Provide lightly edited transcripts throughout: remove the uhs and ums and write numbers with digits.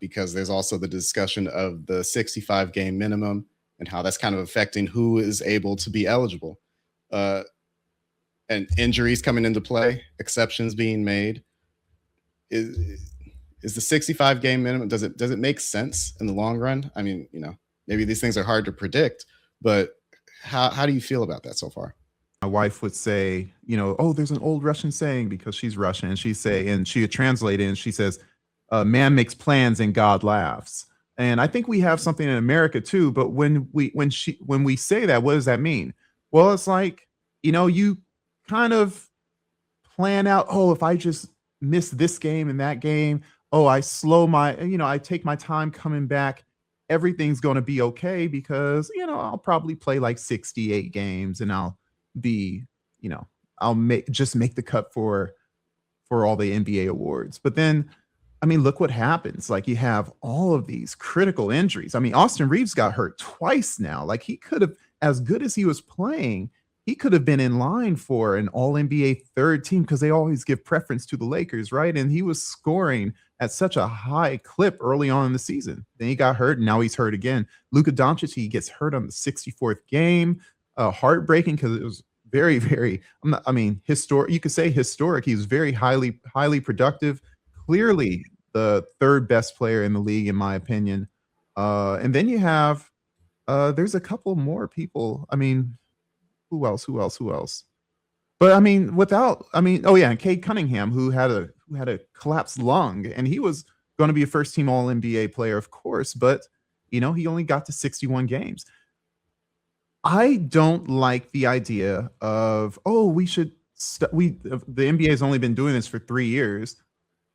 because there's also the discussion of the 65 game minimum and how that's kind of affecting who is able to be eligible. Uh, and injuries coming into play, exceptions being made. Is the 65 game minimum, does it make sense in the long run? I mean, maybe these things are hard to predict, but how do you feel about that so far? My wife would say, oh, there's an old Russian saying because she's Russian, and she would translate it, and she says, "Man makes plans and God laughs." And I think we have something in America too. But when we say that, what does that mean? Well, it's like you kind of plan out. Oh, if I just miss this game and that game, oh, I take my time coming back. Everything's going to be okay because I'll probably play like 68 games and be, you know, I'll make the cut for all the NBA awards. But then, I mean, look what happens. Like you have all of these critical injuries. I mean, Austin Reeves got hurt twice now. Like he could have, as good as he was playing, he could have been in line for an all NBA third team because they always give preference to the Lakers, right? And he was scoring at such a high clip early on in the season. Then he got hurt, and now he's hurt again. Luka Doncic, he gets hurt on the 64th game. Heartbreaking because it was very, very, historic. You could say historic. He was very highly productive. Clearly the third best player in the league, in my opinion. And then you have, there's a couple more people. I mean, who else? But I mean, oh yeah, and Cade Cunningham, who had a collapsed lung, and he was going to be a first team All NBA player, of course, but he only got to 61 games. I don't like the idea of, oh, the NBA has only been doing this for 3 years.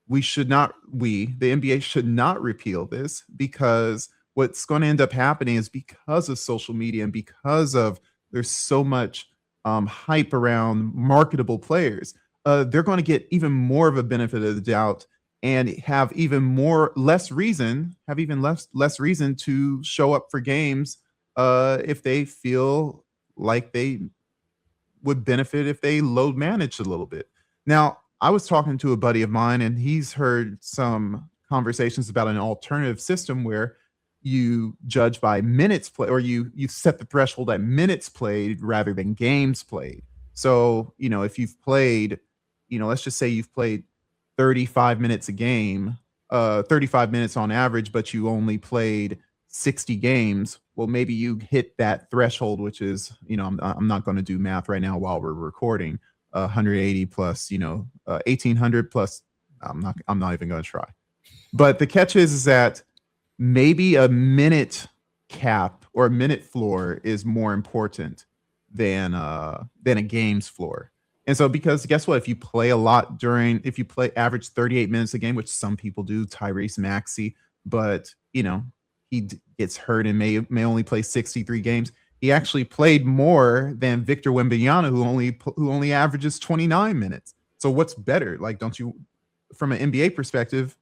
The NBA should not repeal this, because what's going to end up happening is, because of social media and because of there's so much hype around marketable players, they're going to get even more of a benefit of the doubt and have less reason to show up for games if they feel like they would benefit if they load managed a little bit. Now, I was talking to a buddy of mine, and he's heard some conversations about an alternative system where you judge by minutes played, or you set the threshold at minutes played rather than games played. So, if you've played, let's just say you've played 35 minutes a game, 35 minutes on average, but you only played 60 games. Well, maybe you hit that threshold, which is, I'm not going to do math right now while we're recording, 180 plus, 1800 plus. I'm not even going to try. But the catch is that maybe a minute cap or a minute floor is more important than a game's floor. And so, because guess what? If you play average 38 minutes a game, which some people do, Tyrese Maxey, but he gets hurt and may only play 63 games. He actually played more than Victor Wembanyama, who only averages 29 minutes. So what's better? Like, don't you, from an NBA perspective,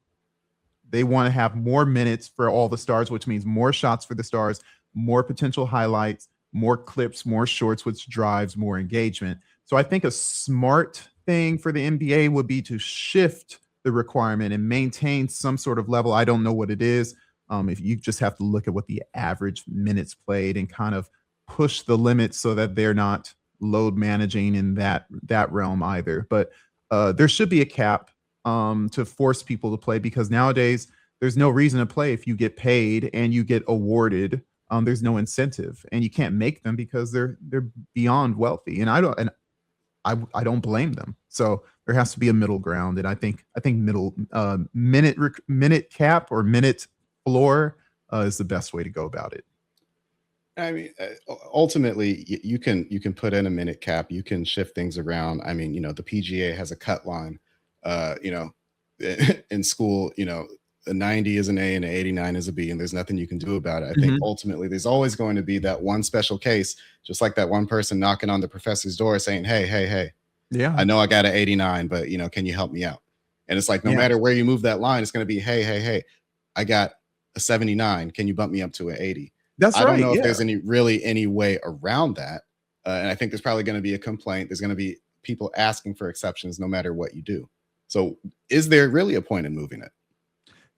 they want to have more minutes for all the stars, which means more shots for the stars, more potential highlights, more clips, more shorts, which drives more engagement. So I think a smart thing for the NBA would be to shift the requirement and maintain some sort of level. I don't know what it is. If you just have to look at what the average minutes played and kind of push the limits so that they're not load managing in that realm either. But there should be a cap to force people to play, because nowadays there's no reason to play if you get paid and you get awarded. There's no incentive, and you can't make them because they're beyond wealthy. And I don't blame them. So there has to be a middle ground, and I think middle minute cap or minute floor is the best way to go about it. I mean, ultimately, you can put in a minute cap. You can shift things around. I mean, the PGA has a cut line. In school, a 90 is an A and an 89 is a B, and there's nothing you can do about it. I think ultimately there's always going to be that one special case, just like that one person knocking on the professor's door saying, hey, yeah, I know I got an 89, but can you help me out? And it's like, no matter where you move that line, it's going to be, hey, I got a 79. Can you bump me up to an 80? I don't know if there's any way around that. And I think there's probably going to be a complaint. There's going to be people asking for exceptions no matter what you do. So is there really a point in moving it?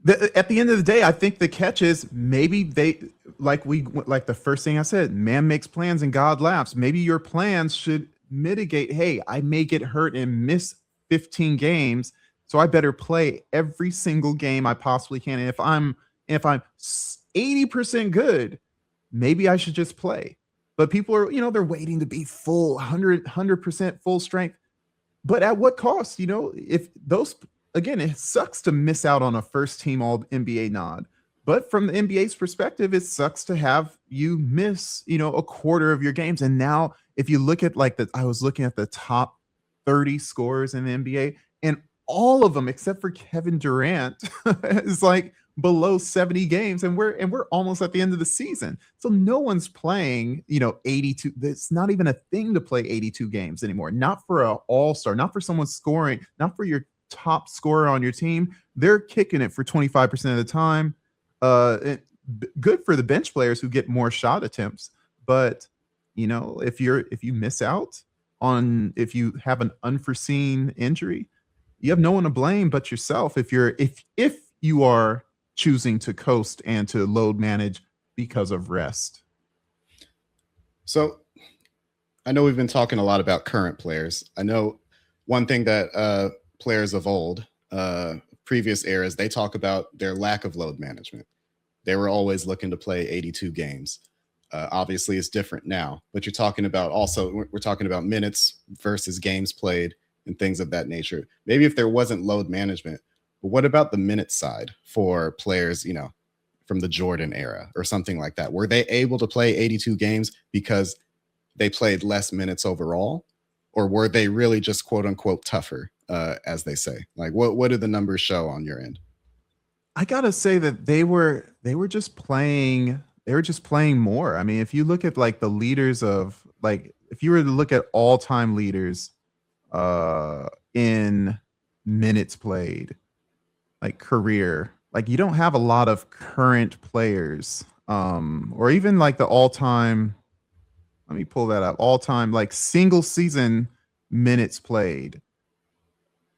At the end of the day, I think the catch is maybe they like the first thing I said, man makes plans and God laughs. Maybe your plans should mitigate, hey, I may get hurt and miss 15 games, so I better play every single game I possibly can. And if I'm 80% good, maybe I should just play. But people are, they're waiting to be full 100% full strength. But at what cost? If those, again, it sucks to miss out on a first team all NBA nod. But from the NBA's perspective, it sucks to have you miss, a quarter of your games. And now if you look at I was looking at the top 30 scorers in the NBA, and all of them except for Kevin Durant is below 70 games, and we're almost at the end of the season. So no one's playing, 82. It's not even a thing to play 82 games anymore. Not for an all-star, not for someone scoring, not for your top scorer on your team. They're kicking it for 25% of the time. Good for the bench players who get more shot attempts, but if you miss out on, if you have an unforeseen injury, you have no one to blame but yourself if you are choosing to coast and to load manage because of rest. So I know we've been talking a lot about current players. I know one thing that players of old, previous eras, they talk about their lack of load management. They were always looking to play 82 games. Obviously, it's different now, but we're talking about minutes versus games played and things of that nature. Maybe if there wasn't load management, but what about the minute side for players, from the Jordan era or something like that? Were they able to play 82 games because they played less minutes overall? Or were they really just quote unquote tougher, as they say? What did the numbers show on your end? I gotta say that they were just playing. They were just playing more. I mean, if you look at the leaders of if you were to look at all-time leaders in minutes played, career, you don't have a lot of current players, or even the all-time. Let me pull that up. All-time single season minutes played.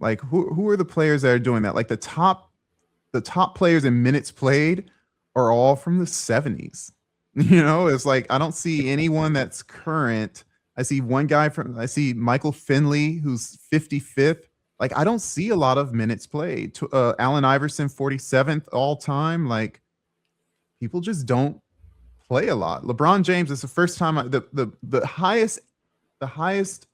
Who are the players that are doing that? The top players in minutes played are all from the 70s. It's I don't see anyone that's current. I see Michael Finley, who's 55th. I don't see a lot of minutes played. Allen Iverson, 47th all time. People just don't play a lot. LeBron James is the first time the highest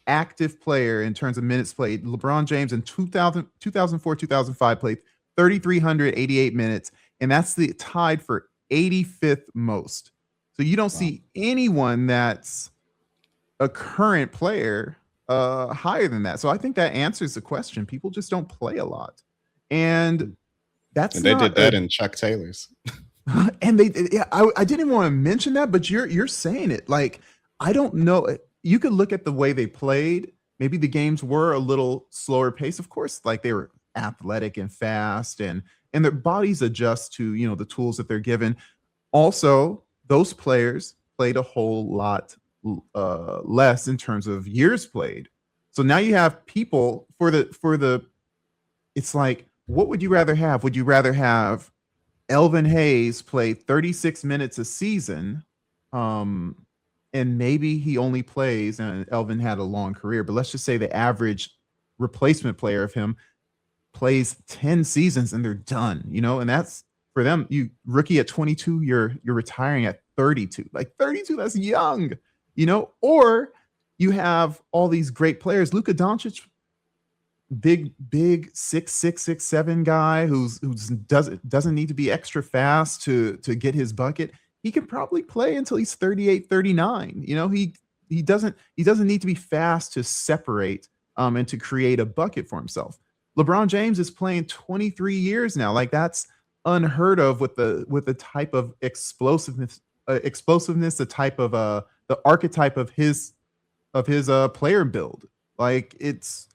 active player in terms of minutes played. LeBron James in 2004, 2005 played 3,388 minutes, and that's the tied for 85th most. So you don't see anyone that's a current player higher than that. So I think that answers the question. People just don't play a lot, and they did that in Chuck Taylor's. And I didn't want to mention that, but you're saying it. I don't know. You could look at the way they played. Maybe the games were a little slower pace. Of course, they were athletic and fast, and their bodies adjust to the tools that they're given. Also, those players played a whole lot less in terms of years played. So now you have people for the. It's what would you rather have? Would you rather have Elvin Hayes play 36 minutes a season, and maybe he only plays, and Elvin had a long career, but let's just say the average replacement player of him plays 10 seasons and they're done, and that's for them. You rookie at 22, you're retiring at 32. 32, that's young, or you have all these great players. Luka Doncic, big 6'6", 6'7" guy who doesn't need to be extra fast to get his bucket. He can probably play until he's 38, 39. He doesn't need to be fast to separate and to create a bucket for himself. LeBron James is playing 23 years now. That's unheard of with the type of explosiveness, the type of the archetype of his player build. It's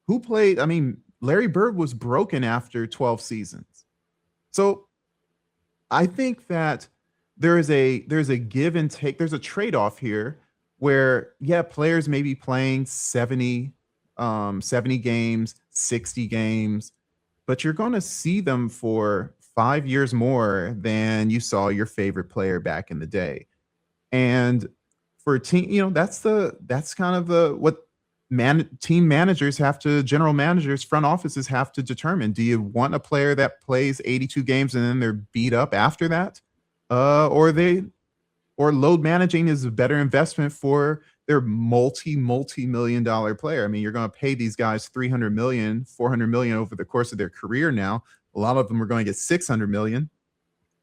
who played. I mean, Larry Bird was broken after 12 seasons. So I think that there's a give and take. There's a trade-off here where, players may be playing 70 games, 60 games, but you're going to see them for 5 years more than you saw your favorite player back in the day. And for a team, that's kind of the what team managers have to, general managers, front offices have to determine. Do you want a player that plays 82 games and then they're beat up after that? Or load managing is a better investment for their multi-million dollar player. I mean, you're going to pay these guys 300 million, 400 million over the course of their career now. A lot of them are going to get 600 million,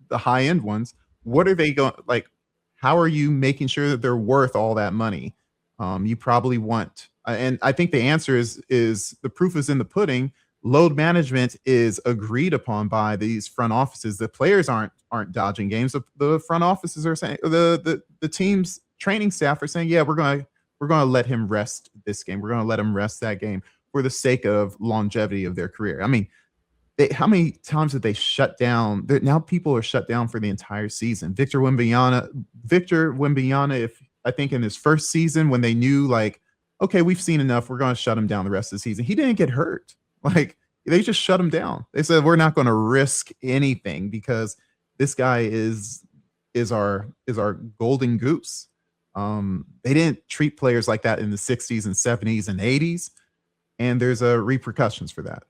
the high end ones. What are they going, like, how are you making sure that they're worth all that money? You probably want, and I think the answer is the proof is in the pudding. Load management is agreed upon by these front offices. The players aren't dodging games. The front offices are saying, the team's training staff are saying, yeah, we're going to let him rest this game. We're going to let him rest that game for the sake of longevity of their career. I mean, how many times did they shut down? Now people are shut down for the entire season. Victor Wembanyama, if I think in his first season, when they knew, like, okay, we've seen enough, we're going to shut him down the rest of the season. He didn't get hurt. Like, they just shut him down. They said, we're not going to risk anything because this guy is our golden goose. They didn't treat players like that in the 60s and 70s and 80s, and there's repercussions for that.